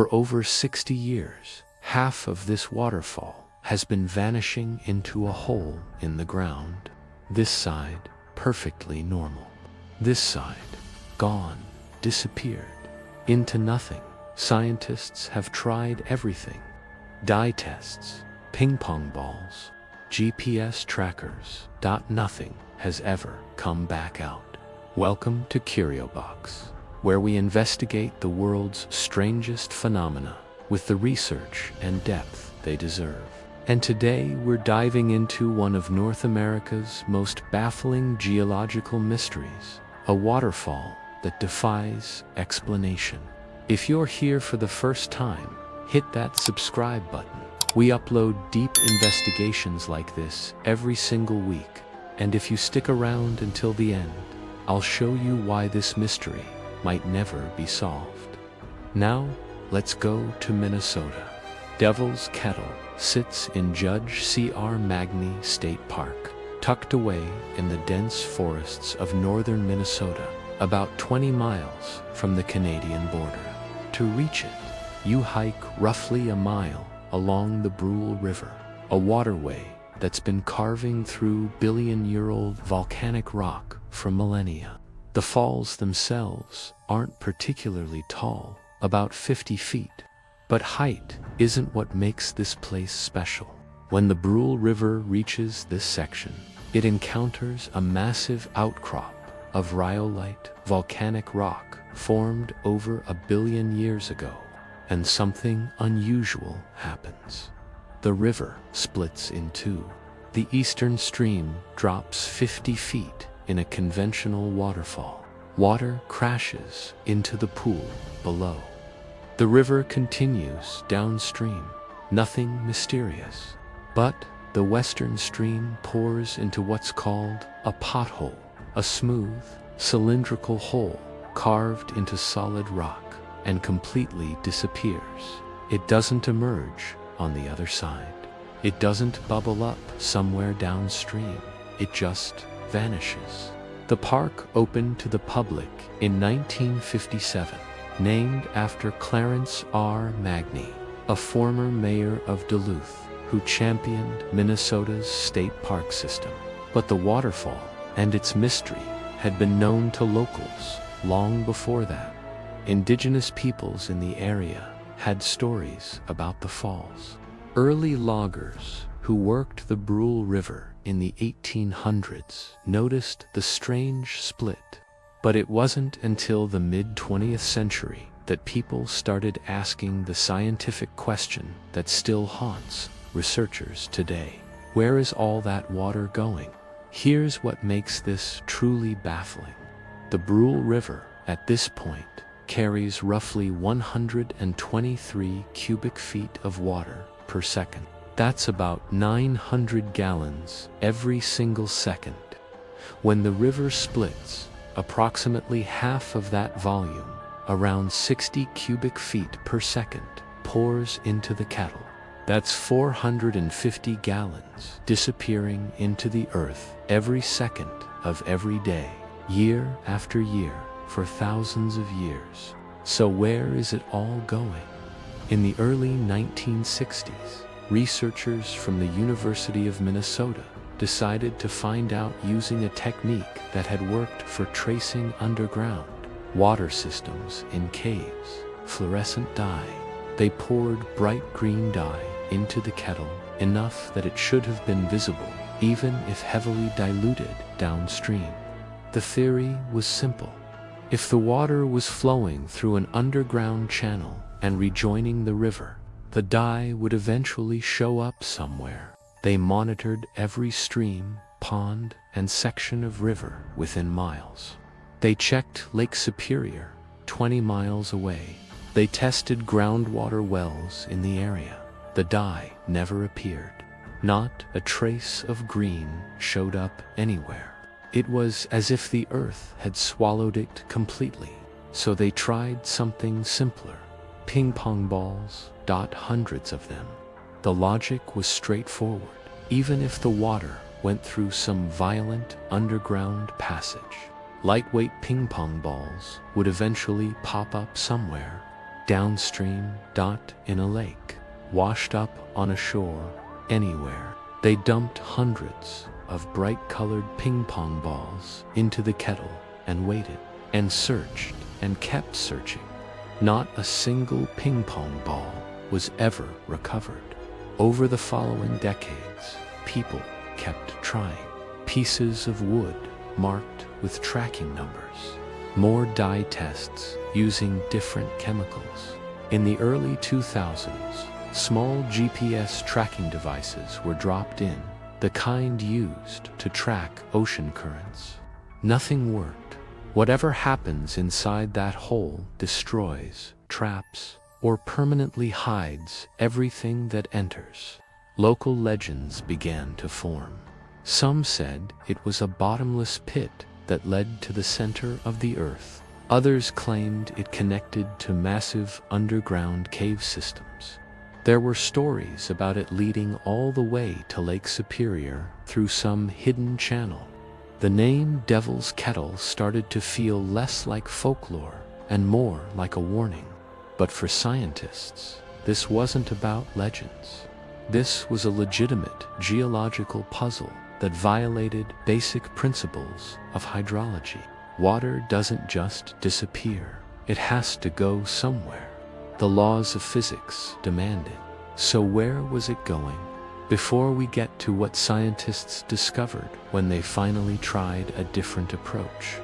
For over 60 years, half of this waterfall has been vanishing into a hole in the ground. This side, perfectly normal. This side, gone, disappeared, into nothing. Scientists have tried everything. Dye tests, ping pong balls, GPS trackers. Nothing has ever come back out. Welcome to CurioBox, where we investigate the world's strangest phenomena with the research and depth they deserve. And today we're diving into one of North America's most baffling geological mysteries, a waterfall that defies explanation. If you're here for the first time, hit that subscribe button. We upload deep investigations like this every single week, and if you stick around until the end, I'll show you why this mystery might never be solved. Now, let's go to Minnesota. Devil's Kettle sits in Judge C.R. Magney State Park, tucked away in the dense forests of northern Minnesota, about 20 miles from the Canadian border. To reach it, you hike roughly a mile along the Brule River, a waterway that's been carving through billion-year-old volcanic rock for millennia. The falls themselves aren't particularly tall, about 50 feet. But height isn't what makes this place special. When the Brule River reaches this section, it encounters a massive outcrop of rhyolite volcanic rock formed over 1 billion years ago. And something unusual happens. The river splits in two. The eastern stream drops 50 feet in a conventional waterfall. Water crashes into the pool below. The river continues downstream, nothing mysterious. But the western stream pours into what's called a pothole, a smooth, cylindrical hole carved into solid rock, and completely disappears. It doesn't emerge on the other side. It doesn't bubble up somewhere downstream. It just vanishes. The park opened to the public in 1957. Named after Clarence R. Magney, a former mayor of Duluth who championed Minnesota's state park system. But the waterfall and its mystery had been known to locals long before that. Indigenous peoples in the area had stories about the falls. Early loggers who worked the Brule River in the 1800s noticed the strange split. But it wasn't until the mid-20th century that people started asking the scientific question that still haunts researchers today. Where is all that water going? Here's what makes this truly baffling. The Brule River, at this point, carries roughly 123 cubic feet of water per second. That's about 900 gallons every single second. When the river splits, approximately half of that volume, around 60 cubic feet per second, pours into the Kettle. That's 450 gallons disappearing into the earth every second of every day, year after year, for thousands of years. So where is it all going? In the early 1960s, researchers from the University of Minnesota decided to find out using a technique that had worked for tracing underground water systems in caves, fluorescent dye. They poured bright green dye into the Kettle, enough that it should have been visible, even if heavily diluted downstream. The theory was simple. If the water was flowing through an underground channel and rejoining the river, the dye would eventually show up somewhere. They monitored every stream, pond, and section of river within miles. They checked Lake Superior, 20 miles away. They tested groundwater wells in the area. The dye never appeared. Not a trace of green showed up anywhere. It was as if the earth had swallowed it completely. So they tried something simpler. Ping pong balls, hundreds of them. The logic was straightforward. Even if the water went through some violent underground passage, lightweight ping pong balls would eventually pop up somewhere. downstream, in a lake, washed up on a shore, anywhere. They dumped hundreds of bright-colored ping-pong balls into the kettle and waited, and searched, and kept searching. Not a single ping-pong ball was ever recovered. Over the following decades, people kept trying. Pieces of wood marked with tracking numbers. More dye tests using different chemicals. In the early 2000s, small GPS tracking devices were dropped in, the kind used to track ocean currents. Nothing worked. Whatever happens inside that hole destroys, traps, or permanently hides everything that enters. Local legends began to form. Some said it was a bottomless pit that led to the center of the earth. Others claimed it connected to massive underground cave systems. There were stories about it leading all the way to Lake Superior through some hidden channel. The name Devil's Kettle started to feel less like folklore and more like a warning. But for scientists, this wasn't about legends. This was a legitimate geological puzzle that violated basic principles of hydrology. Water doesn't just disappear. It has to go somewhere. The laws of physics demand it. So where was it going? Before we get to what scientists discovered when they finally tried a different approach.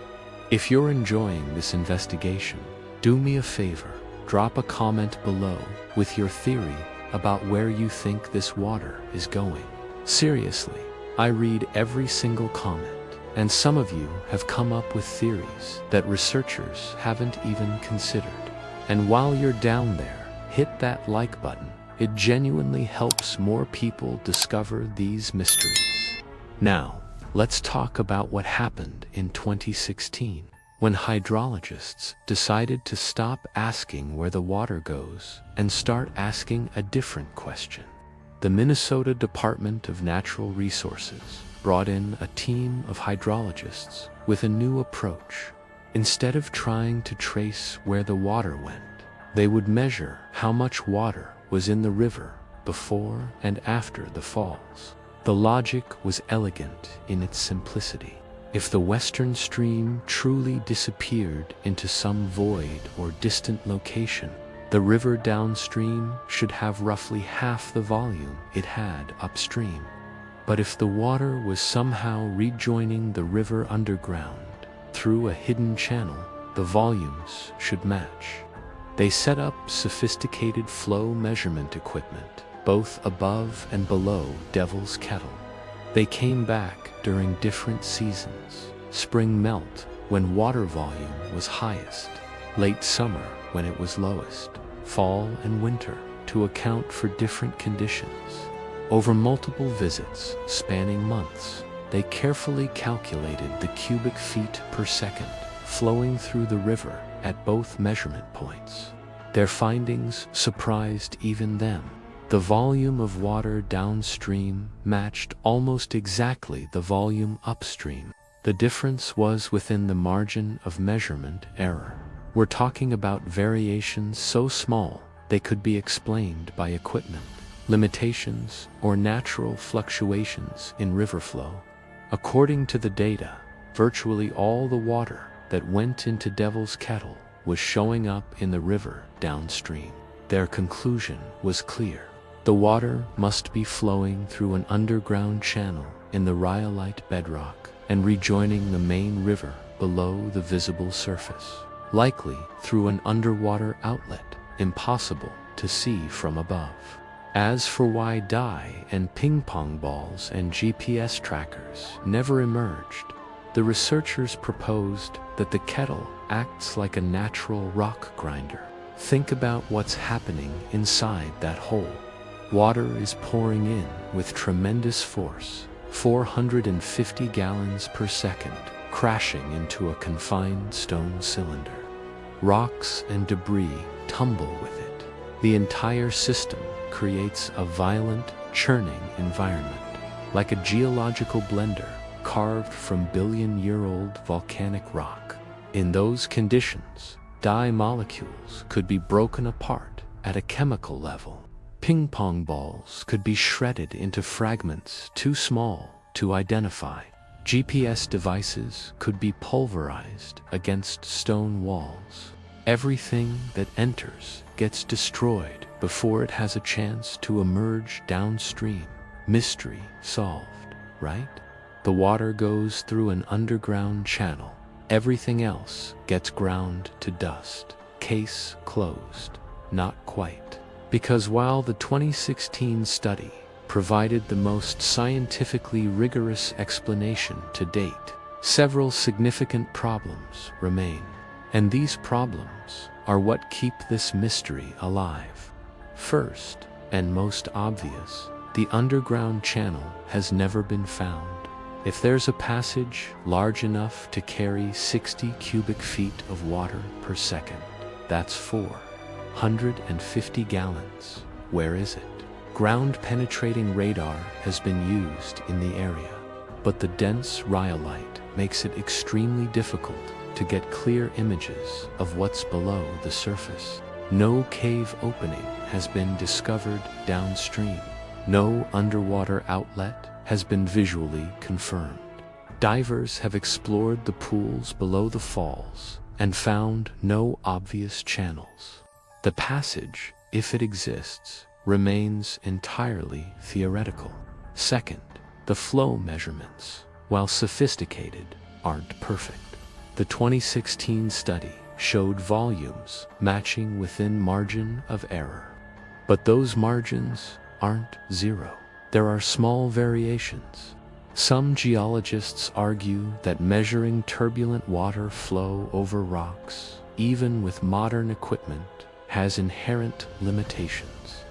If you're enjoying this investigation, do me a favor, drop a comment below with your theory about where you think this water is going. Seriously, I read every single comment, and some of you have come up with theories that researchers haven't even considered. And while you're down there, hit that like button. It genuinely helps more people discover these mysteries. Now, let's talk about what happened in 2016, when hydrologists decided to stop asking where the water goes and start asking a different question. The Minnesota Department of Natural Resources brought in a team of hydrologists with a new approach. Instead of trying to trace where the water went, they would measure how much water was in the river before and after the falls. The logic was elegant in its simplicity. If the western stream truly disappeared into some void or distant location, the river downstream should have roughly half the volume it had upstream. But if the water was somehow rejoining the river underground through a hidden channel, the volumes should match. They set up sophisticated flow measurement equipment, both above and below Devil's Kettle. They came back during different seasons. Spring melt, when water volume was highest. Late summer, when it was lowest. Fall and winter, to account for different conditions. Over multiple visits, spanning months, they carefully calculated the cubic feet per second flowing through the river at both measurement points. Their findings surprised even them. The volume of water downstream matched almost exactly the volume upstream. The difference was within the margin of measurement error. We're talking about variations so small they could be explained by equipment, limitations, or natural fluctuations in river flow. According to the data, virtually all the water that went into Devil's Kettle was showing up in the river downstream. Their conclusion was clear. The water must be flowing through an underground channel in the rhyolite bedrock and rejoining the main river below the visible surface, likely through an underwater outlet, impossible to see from above. As for why dye and ping-pong balls and GPS trackers never emerged, the researchers proposed that the kettle acts like a natural rock grinder. Think about what's happening inside that hole. Water is pouring in with tremendous force, 450 gallons per second, crashing into a confined stone cylinder. Rocks and debris tumble with it. The entire system creates a violent, churning environment, like a geological blender carved from billion-year-old volcanic rock. In those conditions, dye molecules could be broken apart at a chemical level. Ping pong balls could be shredded into fragments too small to identify. GPS devices could be pulverized against stone walls. Everything that enters gets destroyed before it has a chance to emerge downstream. Mystery solved, right? The water goes through an underground channel. Everything else gets ground to dust. Case closed. Not quite. Because while the 2016 study provided the most scientifically rigorous explanation to date, several significant problems remain. And these problems are what keep this mystery alive. First, and most obvious, the underground channel has never been found. If there's a passage large enough to carry 60 cubic feet of water per second, that's 450 gallons. Where is it? Ground-penetrating radar has been used in the area, but the dense rhyolite makes it extremely difficult to get clear images of what's below the surface. No cave opening has been discovered downstream. No underwater outlet has been visually confirmed. Divers have explored the pools below the falls and found no obvious channels. The passage, if it exists, remains entirely theoretical. Second, the flow measurements, while sophisticated, aren't perfect. The 2016 study showed volumes matching within margin of error. But those margins aren't zero. There are small variations. Some geologists argue that measuring turbulent water flow over rocks, even with modern equipment, has inherent limitations.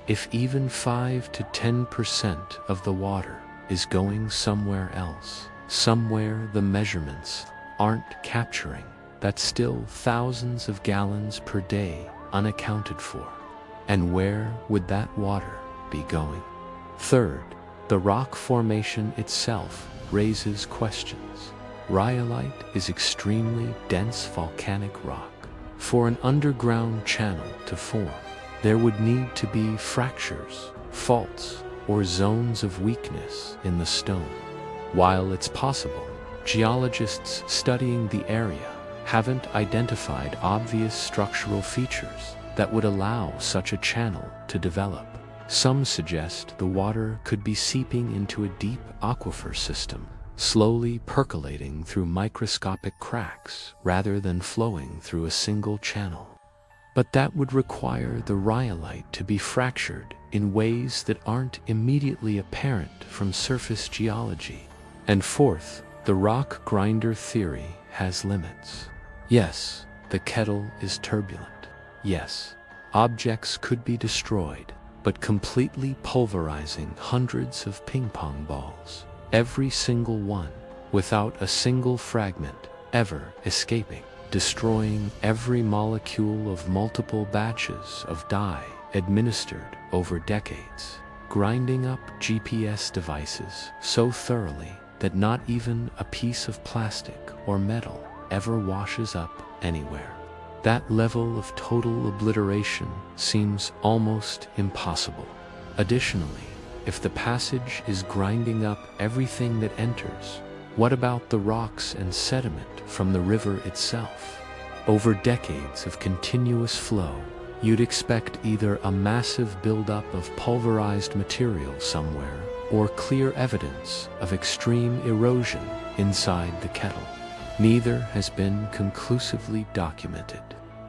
If even 5 to 10% of the water is going somewhere else, somewhere the measurements aren't capturing, that's still thousands of gallons per day unaccounted for. And where would that water be going? Third, the rock formation itself raises questions. Rhyolite is extremely dense volcanic rock. For an underground channel to form, there would need to be fractures, faults, or zones of weakness in the stone. While it's possible, geologists studying the area haven't identified obvious structural features that would allow such a channel to develop. Some suggest the water could be seeping into a deep aquifer system, slowly percolating through microscopic cracks rather than flowing through a single channel. But that would require the rhyolite to be fractured in ways that aren't immediately apparent from surface geology. And fourth, the rock grinder theory has limits. Yes, the kettle is turbulent. Yes, objects could be destroyed, but completely pulverizing hundreds of ping pong balls, every single one, without a single fragment ever escaping, destroying every molecule of multiple batches of dye administered over decades, grinding up GPS devices so thoroughly that not even a piece of plastic or metal ever washes up anywhere. That level of total obliteration seems almost impossible. Additionally, if the passage is grinding up everything that enters, what about the rocks and sediment from the river itself? Over decades of continuous flow, you'd expect either a massive buildup of pulverized material somewhere or clear evidence of extreme erosion inside the kettle. Neither has been conclusively documented.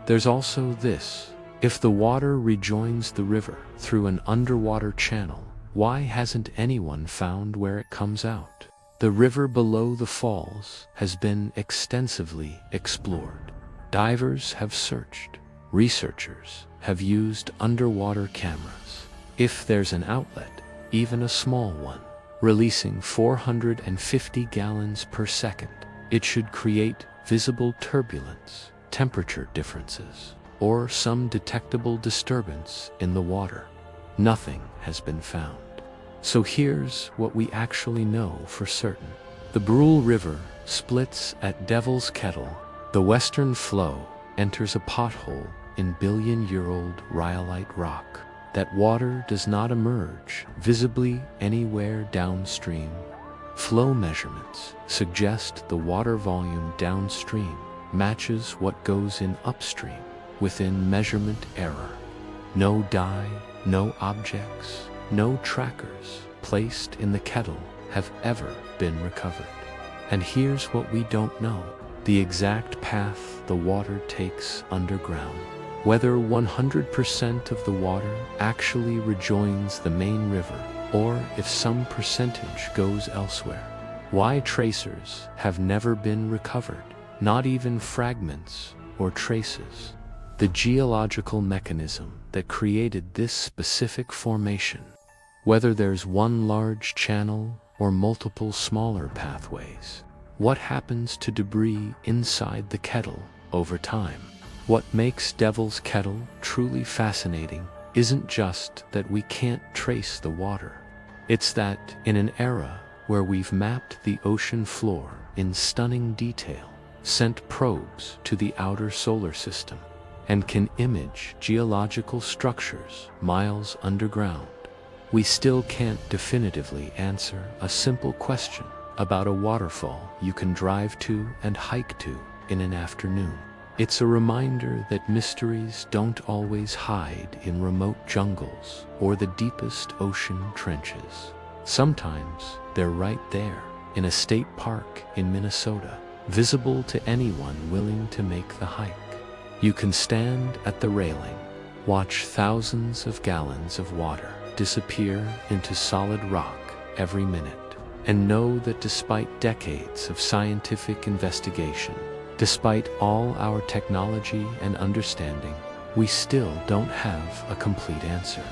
There's also this: if the water rejoins the river through an underwater channel, why hasn't anyone found where it comes out? The river below the falls has been extensively explored. Divers have searched. Researchers have used underwater cameras. If there's an outlet, even a small one, releasing 450 gallons per second, it should create visible turbulence, temperature differences, or some detectable disturbance in the water. Nothing has been found. So here's what we actually know for certain. The Brule River splits at Devil's Kettle. The western flow enters a pothole in billion-year-old rhyolite rock. That water does not emerge visibly anywhere downstream. Flow measurements suggest the water volume downstream matches what goes in upstream within measurement error. No dye, no objects, no trackers placed in the kettle have ever been recovered. And here's what we don't know: the exact path the water takes underground. Whether 100% of the water actually rejoins the main river, or if some percentage goes elsewhere. Why tracers have never been recovered, not even fragments or traces. The geological mechanism that created this specific formation. Whether there's one large channel or multiple smaller pathways. What happens to debris inside the kettle over time? What makes Devil's Kettle truly fascinating isn't just that we can't trace the water. It's that, in an era where we've mapped the ocean floor in stunning detail, sent probes to the outer solar system, and can image geological structures miles underground, we still can't definitively answer a simple question about a waterfall you can drive to and hike to in an afternoon. It's a reminder that mysteries don't always hide in remote jungles or the deepest ocean trenches. Sometimes they're right there, in a state park in Minnesota, visible to anyone willing to make the hike. You can stand at the railing, watch thousands of gallons of water disappear into solid rock every minute, and know that despite decades of scientific investigation, despite all our technology and understanding, we still don't have a complete answer.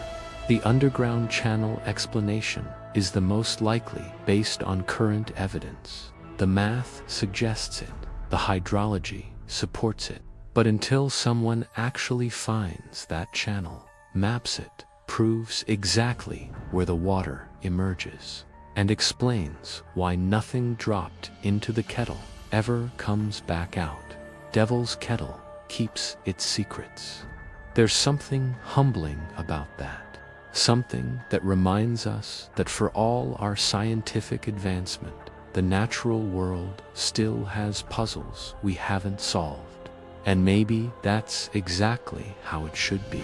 The underground channel explanation is the most likely based on current evidence. The math suggests it, the hydrology supports it. But until someone actually finds that channel, maps it, proves exactly where the water emerges, and explains why nothing dropped into the kettle ever comes back out, Devil's Kettle keeps its secrets. There's something humbling about that. Something that reminds us that for all our scientific advancement, the natural world still has puzzles we haven't solved. And maybe that's exactly how it should be.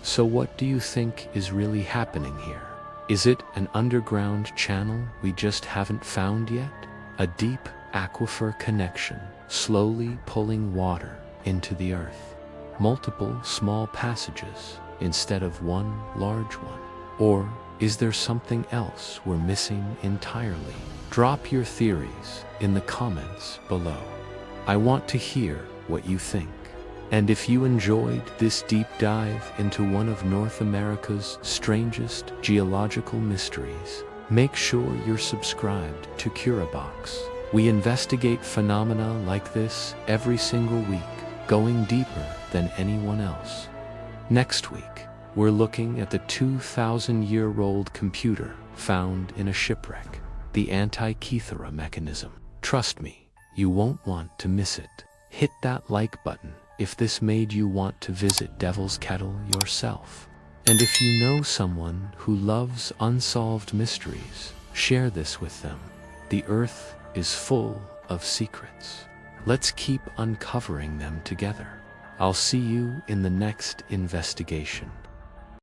So what do you think is really happening here? Is it an underground channel we just haven't found yet? A deep aquifer connection, slowly pulling water into the earth. Multiple small passages instead of one large one. Or is there something else we're missing entirely? Drop your theories in the comments below. I want to hear what you think. And if you enjoyed this deep dive into one of North America's strangest geological mysteries, make sure you're subscribed to CurioBox. We investigate phenomena like this every single week, going deeper than anyone else. Next week, we're looking at the 2,000-year-old computer found in a shipwreck, the Antikythera mechanism. Trust me, you won't want to miss it. Hit that like button if this made you want to visit Devil's Kettle yourself. And if you know someone who loves unsolved mysteries, share this with them. The Earth is full of secrets. Let's keep uncovering them together. I'll see you in the next investigation.